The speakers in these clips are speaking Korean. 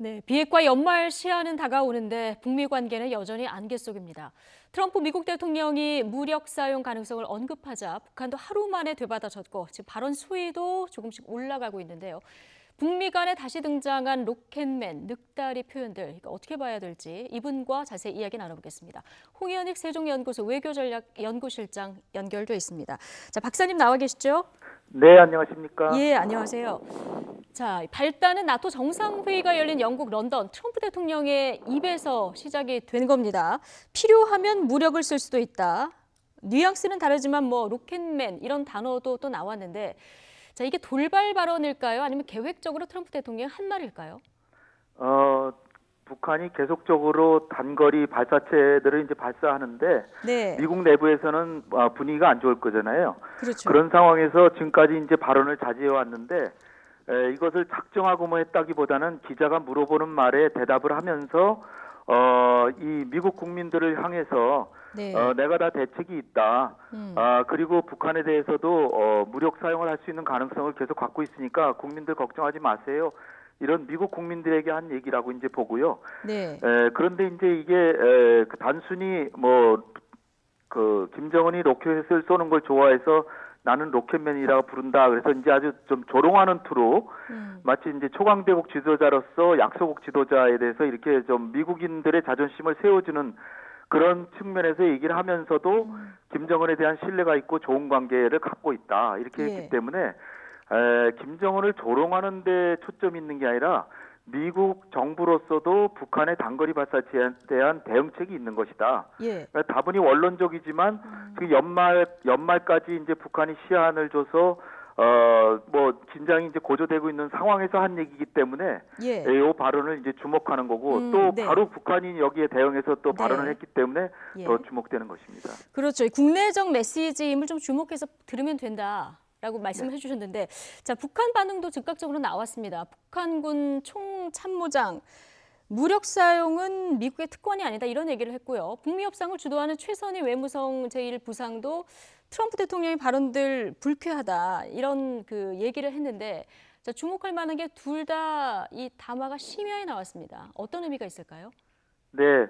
네, 비핵화 연말 시한은 다가오는데 북미 관계는 여전히 안개 속입니다. 트럼프 미국 대통령이 무력 사용 가능성을 언급하자 북한도 하루 만에 되받아쳤고 지금 발언 수위도 조금씩 올라가고 있는데요. 북미 간에 다시 등장한 로켓맨, 늑다리 표현들 이거 어떻게 봐야 될지 이분과 자세히 이야기 나눠보겠습니다. 홍현익 세종연구소 외교전략연구실장 연결돼 있습니다. 자, 박사님 나와 계시죠? 네, 안녕하십니까? 예, 안녕하세요. 자, 발단은 나토 정상회의가 열린 영국 런던 트럼프 대통령의 입에서 시작이 된 겁니다. 필요하면 무력을 쓸 수도 있다. 뉘앙스는 다르지만 뭐 로켓맨 이런 단어도 또 나왔는데 자, 이게 돌발 발언일까요? 아니면 계획적으로 트럼프 대통령이 한 말일까요? 북한이 계속적으로 단거리 발사체들을 이제 발사하는데 네. 미국 내부에서는 분위기가 안 좋을 거잖아요. 그렇죠. 그런 상황에서 지금까지 이제 발언을 자제해 왔는데 이것을 작정하고 뭐 했다기보다는 기자가 물어보는 말에 대답을 하면서 이 미국 국민들을 향해서 네. 내가 다 대책이 있다. 그리고 북한에 대해서도 무력 사용을 할 수 있는 가능성을 계속 갖고 있으니까 국민들 걱정하지 마세요. 이런 미국 국민들에게 한 얘기라고 이제 보고요. 네. 그런데 이제 이게 단순히 김정은이 로켓을 쏘는 걸 좋아해서 나는 로켓맨이라고 부른다. 그래서 이제 아주 좀 조롱하는 투로 마치 이제 초강대국 지도자로서 약소국 지도자에 대해서 이렇게 좀 미국인들의 자존심을 세워주는 그런 측면에서 얘기를 하면서도 김정은에 대한 신뢰가 있고 좋은 관계를 갖고 있다. 이렇게 했기 때문에 김정은을 조롱하는 데 초점이 있는 게 아니라 미국 정부로서도 북한의 단거리 발사체에 대한 대응책이 있는 것이다. 예. 그러니까 다분히 원론적이지만 지금 연말까지 이제 북한이 시한을 줘서 긴장이 이제 고조되고 있는 상황에서 한 얘기이기 때문에 예. 이 발언을 이제 주목하는 거고 또 네. 바로 북한이 여기에 대응해서 또 네. 발언을 했기 때문에 예. 더 주목되는 것입니다. 그렇죠. 국내적 메시지임을 좀 주목해서 들으면 된다라고 말씀을 해주셨는데, 자, 북한 반응도 즉각적으로 나왔습니다. 북한군 총참모장 무력 사용은 미국의 특권이 아니다 이런 얘기를 했고요. 북미 협상을 주도하는 최선희 외무성 제1부상도 트럼프 대통령의 발언들 불쾌하다 이런 그 얘기를 했는데, 자, 주목할 만한 게 둘 다 이 담화가 심야에 나왔습니다. 어떤 의미가 있을까요? 네.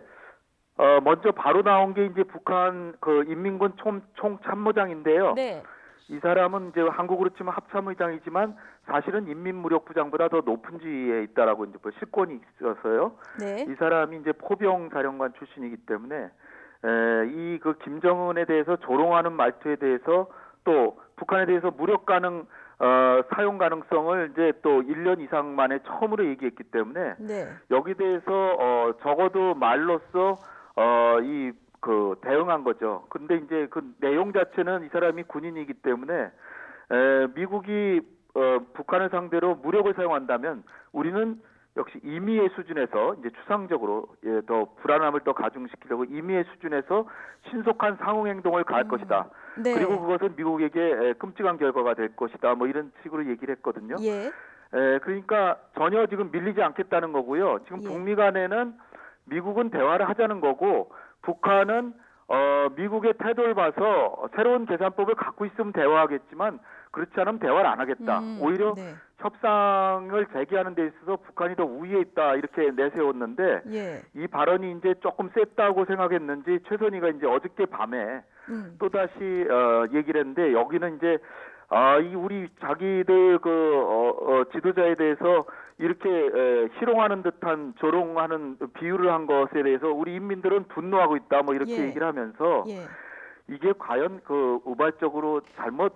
먼저 바로 나온 게 이제 북한 인민군 총참모장인데요. 네. 이 사람은 이제 한국으로 치면 합참의장이지만 사실은 인민무력부장보다 더 높은 지위에 있다라고 이제 실권이 있어서요. 네. 이 사람이 이제 포병 사령관 출신이기 때문에 이 김정은에 대해서 조롱하는 말투에 대해서 또 북한에 대해서 무력 사용 가능성을 이제 또 1년 이상 만에 처음으로 얘기했기 때문에 네. 여기 대해서 적어도 말로써 대응한 거죠. 근데 이제 그 내용 자체는 이 사람이 군인이기 때문에 미국이 북한을 상대로 무력을 사용한다면 우리는 역시 임의의 수준에서 이제 추상적으로 더 불안함을 더 가중시키려고 임의의 수준에서 신속한 상응 행동을 가할 것이다. 네. 그리고 그것은 미국에게 끔찍한 결과가 될 것이다. 뭐 이런 식으로 얘기를 했거든요. 예. 그러니까 전혀 지금 밀리지 않겠다는 거고요. 지금 예. 북미 간에는 미국은 대화를 하자는 거고 북한은 미국의 태도를 봐서 새로운 계산법을 갖고 있으면 대화하겠지만 그렇지 않으면 대화를 안 하겠다. 오히려 네. 협상을 재개하는 데 있어서 북한이 더 우위에 있다 이렇게 내세웠는데 예. 이 발언이 이제 조금 셌다고 생각했는지 최선희가 이제 어저께 밤에 또 다시 얘기를 했는데 여기는 이제 우리 자기들 지도자에 대해서 이렇게 희롱하는 듯한 조롱하는 비유를 한 것에 대해서 우리 인민들은 분노하고 있다 뭐 이렇게 예. 얘기를 하면서 예. 이게 과연 우발적으로 잘못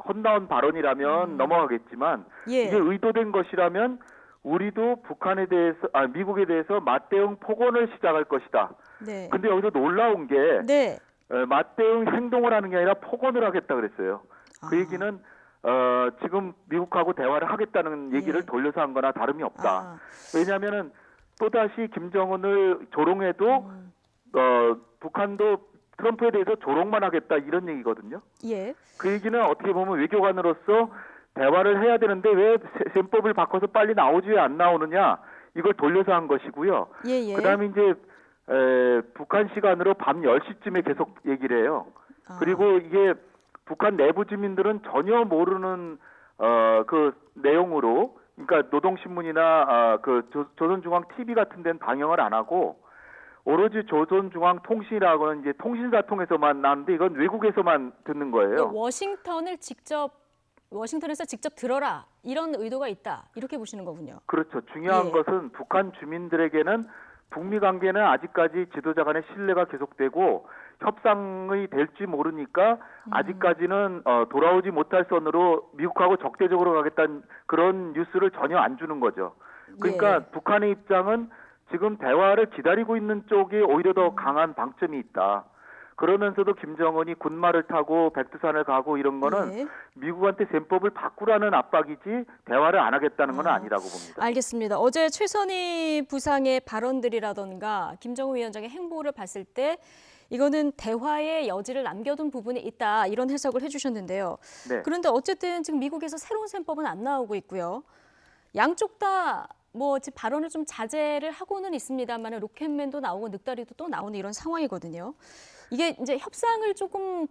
헛나온 발언이라면 넘어가겠지만 예. 이게 의도된 것이라면 우리도 미국에 대해서 맞대응 폭언을 시작할 것이다. 네. 근데 여기서 놀라운 게 네. 맞대응 행동을 하는 게 아니라 폭언을 하겠다 그랬어요. 그 얘기는 지금 미국하고 대화를 하겠다는 얘기를 돌려서 한 거나 다름이 없다. 왜냐하면은 또다시 김정은을 조롱해도 북한도 트럼프에 대해서 조롱만 하겠다 이런 얘기거든요. 예. 그 얘기는 어떻게 보면 외교관으로서 대화를 해야 되는데 왜 셈법을 바꿔서 빨리 나오지 왜 안 나오느냐 이걸 돌려서 한 것이고요. 예. 그다음에 이제 북한 시간으로 밤 10시쯤에 계속 얘기를 해요. 그리고 이게 북한 내부 주민들은 전혀 모르는 그 내용으로 그러니까 노동신문이나 조선중앙 TV 같은 데는 방영을 안 하고 오로지 조선중앙통신이라고는 이제 통신사 통해서만 나오는데 이건 외국에서만 듣는 거예요. 워싱턴에서 직접 들어라 이런 의도가 있다 이렇게 보시는 거군요. 그렇죠. 중요한 예. 것은 북한 주민들에게는 북미 관계는 아직까지 지도자 간의 신뢰가 계속되고 협상이 될지 모르니까 아직까지는 돌아오지 못할 선으로 미국하고 적대적으로 가겠다는 그런 뉴스를 전혀 안 주는 거죠. 그러니까 예. 북한의 입장은 지금 대화를 기다리고 있는 쪽에 오히려 더 강한 방점이 있다. 그러면서도 김정은이 군말을 타고 백두산을 가고 이런 거는 예. 미국한테 셈법을 바꾸라는 압박이지 대화를 안 하겠다는 건 아니라고 봅니다. 알겠습니다. 어제 최선희 부상의 발언들이라던가 김정은 위원장의 행보를 봤을 때 이거는 대화의 여지를 남겨둔 부분이 있다 이런 해석을 해주셨는데요. 네. 그런데 어쨌든 지금 미국에서 새로운 셈법은 안 나오고 있고요. 양쪽 다 뭐 발언을 좀 자제를 하고는 있습니다만 로켓맨도 나오고 늑다리도 또 나오는 이런 상황이거든요. 이게 이제 협상을 조금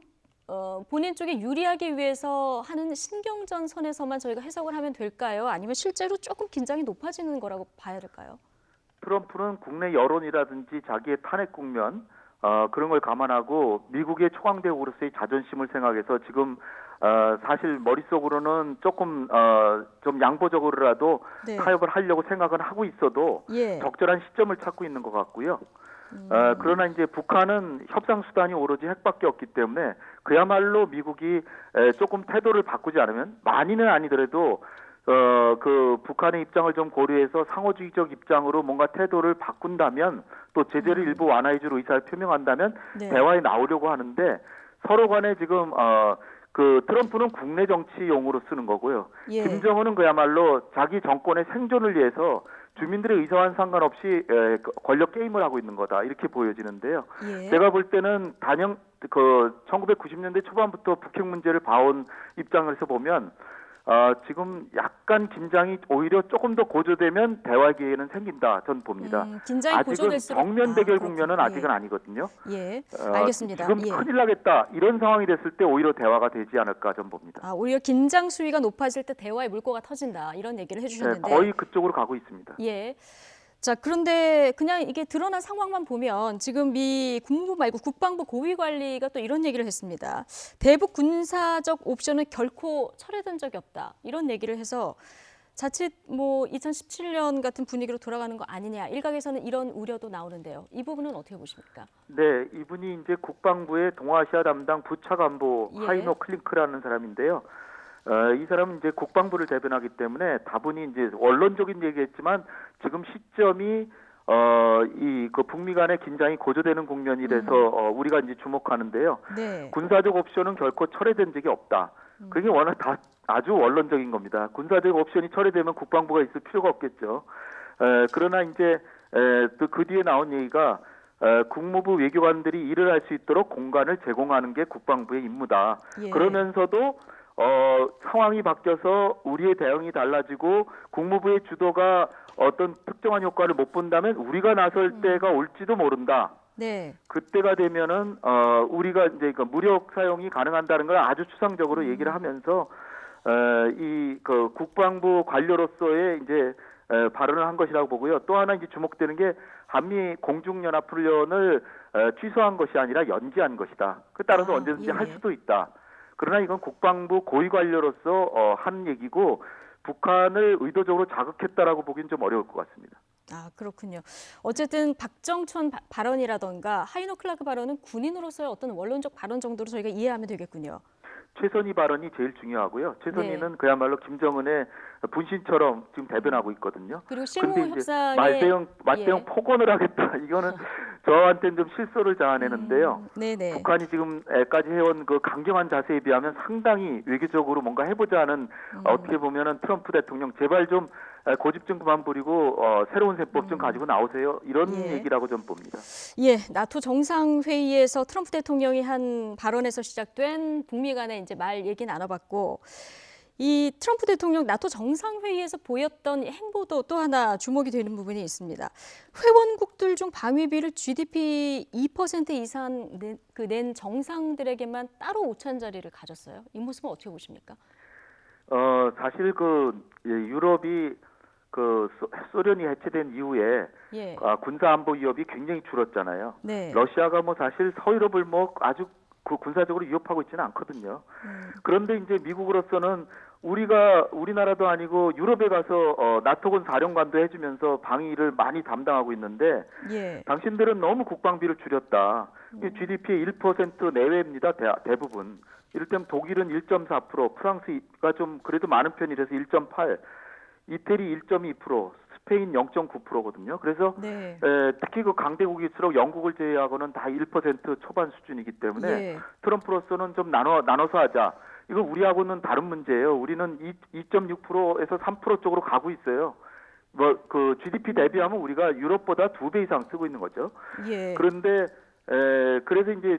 본인 쪽에 유리하기 위해서 하는 신경전 선에서만 저희가 해석을 하면 될까요? 아니면 실제로 조금 긴장이 높아지는 거라고 봐야 될까요? 트럼프는 국내 여론이라든지 자기의 탄핵 국면 그런 걸 감안하고 미국의 초강대국으로서의 자존심을 생각해서 지금 사실 머릿속으로는 조금 좀 양보적으로라도 네. 타협을 하려고 생각은 하고 있어도 예. 적절한 시점을 찾고 있는 것 같고요. 그러나 이제 북한은 협상 수단이 오로지 핵밖에 없기 때문에 그야말로 미국이 조금 태도를 바꾸지 않으면 많이는 아니더라도 그 북한의 입장을 좀 고려해서 상호주의적 입장으로 뭔가 태도를 바꾼다면 또 제재를 일부 완화해줄 의사를 표명한다면 네. 대화에 나오려고 하는데 서로 간에 지금 그 트럼프는 국내 정치용으로 쓰는 거고요. 예. 김정은은 그야말로 자기 정권의 생존을 위해서 주민들의 의사와는 상관없이 권력 게임을 하고 있는 거다 이렇게 보여지는데요. 예. 제가 볼 때는 1990년대 초반부터 북핵 문제를 봐온 입장에서 보면 지금 약간 긴장이 오히려 조금 더 고조되면 대화 기회는 생긴다 전 봅니다. 긴장이 아직은 고조될수록 정면 대결 국면은 그렇군요. 아직은 아니거든요. 예, 알겠습니다. 지금 예. 큰일 나겠다 이런 상황이 됐을 때 오히려 대화가 되지 않을까 전 봅니다. 오히려 긴장 수위가 높아질 때 대화의 물꼬가 터진다 이런 얘기를 네, 해주셨는데 거의 그쪽으로 가고 있습니다. 예. 자, 그런데 그냥 이게 드러난 상황만 보면 지금 미 국무부 말고 국방부 고위 관리가 또 이런 얘기를 했습니다. 대북 군사적 옵션은 결코 철회된 적이 없다. 이런 얘기를 해서 자칫 뭐 2017년 같은 분위기로 돌아가는 거 아니냐. 일각에서는 이런 우려도 나오는데요. 이 부분은 어떻게 보십니까? 네, 이분이 이제 국방부의 동아시아 담당 부차관보 예. 하이노 클링크라는 사람인데요. 이 사람은 이제 국방부를 대변하기 때문에 다분히 이제 원론적인 얘기했지만 지금 시점이 그 북미 간의 긴장이 고조되는 국면이 돼서 우리가 이제 주목하는데요. 네. 군사적 옵션은 결코 철회된 적이 없다. 그게 워낙 다 아주 원론적인 겁니다. 군사적 옵션이 철회되면 국방부가 있을 필요가 없겠죠. 그러나 이제 또 그 뒤에 나온 얘기가 국무부 외교관들이 일을 할 수 있도록 공간을 제공하는 게 국방부의 임무다. 예. 그러면서도 상황이 바뀌어서 우리의 대응이 달라지고 국무부의 주도가 어떤 특정한 효과를 못 본다면 우리가 나설 때가 올지도 모른다. 네. 그때가 되면은 우리가 이제 그 무력 사용이 가능한다는 걸 아주 추상적으로 얘기를 하면서 이 그 국방부 관료로서의 이제 발언을 한 것이라고 보고요. 또 하나 이제 주목되는 게 한미 공중연합훈련을 취소한 것이 아니라 연기한 것이다. 그 따라서 언제든지 예. 할 수도 있다. 그러나 이건 국방부 고위 관료로서 한 얘기고 북한을 의도적으로 자극했다라고 보기는 좀 어려울 것 같습니다. 그렇군요. 어쨌든 박정천 발언이라던가 하이노 클라크 발언은 군인으로서의 어떤 원론적 발언 정도로 저희가 이해하면 되겠군요. 최선희 발언이 제일 중요하고요. 최선희는 네. 그야말로 김정은의 분신처럼 지금 대변하고 있거든요. 그리고 실무 근데 이제 협상에 맞대응 폭언을 하겠다. 이거는 저한테는 좀 실소를 자아내는데요. 네네. 북한이 지금까지 해온 그 강경한 자세에 비하면 상당히 외교적으로 뭔가 해보자 하는 어떻게 보면은 트럼프 대통령 제발 좀 고집 좀 그만 부리고 새로운 세법 좀 가지고 나오세요. 이런 예. 얘기라고 좀 봅니다. 예, 나토 정상회의에서 트럼프 대통령이 한 발언에서 시작된 북미 간의 이제 말 얘기 나눠봤고, 이 트럼프 대통령 나토 정상회의에서 보였던 행보도 또 하나 주목이 되는 부분이 있습니다. 회원국들 중 방위비를 GDP 2% 이상 낸 정상들에게만 따로 오찬 자리를 가졌어요. 이 모습은 어떻게 보십니까? 사실 유럽이 소련이 해체된 이후에 예. 군사 안보 위협이 굉장히 줄었잖아요. 네. 러시아가 사실 서유럽을 아주 군사적으로 위협하고 있지는 않거든요. 그런데 이제 미국으로서는 우리나라도 아니고 유럽에 가서 나토군 사령관도 해주면서 방위를 많이 담당하고 있는데 예. 당신들은 너무 국방비를 줄였다. GDP의 1% 내외입니다. 대부분. 이를테면 독일은 1.4%, 프랑스가 좀 그래도 많은 편이라서 1.8%, 이태리 1.2%, 스페인 0.9%거든요. 그래서 네. 특히 강대국일수록 영국을 제외하고는 다 1% 초반 수준이기 때문에 예. 트럼프로서는 좀 나눠서 하자. 이거 우리하고는 다른 문제예요. 우리는 2.6%에서 3% 쪽으로 가고 있어요. GDP 대비하면 우리가 유럽보다 2배 이상 쓰고 있는 거죠. 예. 그런데 그래서 이제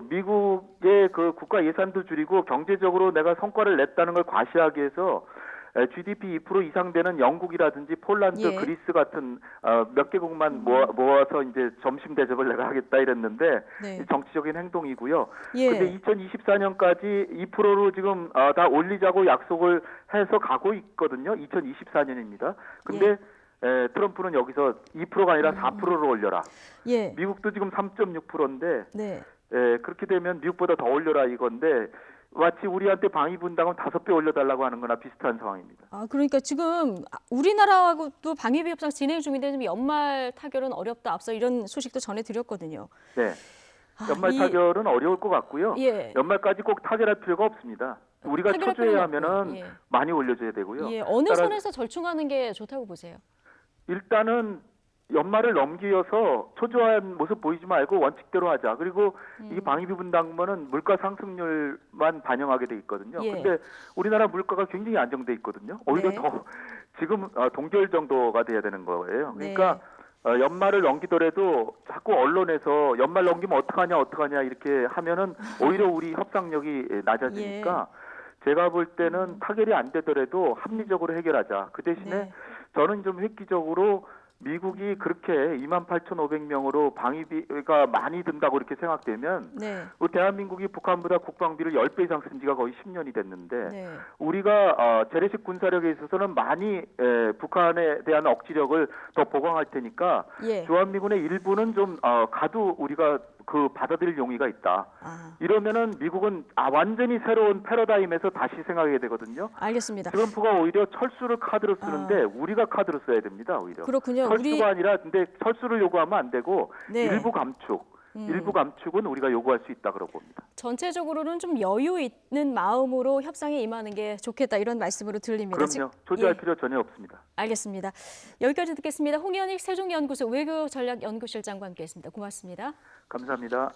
미국의 국가 예산도 줄이고 경제적으로 내가 성과를 냈다는 걸 과시하기 위해서 GDP 2% 이상 되는 영국이라든지 폴란드, 예. 그리스 같은 몇 개국만 모아서 이제 점심 대접을 내가 하겠다 이랬는데 네. 정치적인 행동이고요. 예. 근데 2024년까지 2%로 지금 다 올리자고 약속을 해서 가고 있거든요. 2024년입니다. 근데 트럼프는 여기서 2%가 아니라 4%로 올려라. 예. 미국도 지금 3.6%인데 네. 그렇게 되면 미국보다 더 올려라 이건데 마치 우리한테 방위 분담을 5배 올려달라고 하는 거나 비슷한 상황입니다. 그러니까 지금 우리나라하고도 방위비 협상 진행 중인데 좀 연말 타결은 어렵다. 앞서 이런 소식도 전해드렸거든요. 네. 연말 타결은 어려울 것 같고요. 예. 연말까지 꼭 타결할 필요가 없습니다. 우리가 타결할 초조해 필요는 하면은 없고요. 예. 많이 올려줘야 되고요. 예. 어느 선에서 절충하는 게 좋다고 보세요? 일단은 연말을 넘기어서 초조한 모습 보이지 말고 원칙대로 하자. 그리고 이 방위비 분담금은 물가 상승률만 반영하게 돼 있거든요. 예. 근데 우리나라 물가가 굉장히 안정돼 있거든요. 오히려 네. 더 지금 동결 정도가 돼야 되는 거예요. 네. 그러니까 연말을 넘기더라도 자꾸 언론에서 연말 넘기면 어떡하냐 이렇게 하면은 오히려 우리 협상력이 낮아지니까 제가 볼 때는 타결이 안 되더라도 합리적으로 해결하자. 그 대신에 네. 저는 좀 획기적으로 미국이 그렇게 28,500명으로 방위비가 많이 든다고 이렇게 생각되면 네. 우리 대한민국이 북한보다 국방비를 10배 이상 쓴 지가 거의 10년이 됐는데 네. 우리가 재래식 군사력에 있어서는 많이 북한에 대한 억지력을 더 보강할 테니까 예. 주한미군의 일부는 좀 가도 우리가 받아들일 용의가 있다. 이러면은 미국은 완전히 새로운 패러다임에서 다시 생각하게 되거든요. 알겠습니다. 트럼프가 오히려 철수를 카드로 쓰는데 우리가 카드로 써야 됩니다. 오히려. 그렇군요. 철수가 아니라 근데 철수를 요구하면 안 되고 네. 일부 감축은 우리가 요구할 수 있다 그러고 봅니다. 전체적으로는 좀 여유 있는 마음으로 협상에 임하는 게 좋겠다 이런 말씀으로 들립니다. 그럼요. 초조할 필요 전혀 없습니다. 알겠습니다. 여기까지 듣겠습니다. 홍현익 세종연구소 외교전략연구실장과 함께했습니다. 고맙습니다. 감사합니다.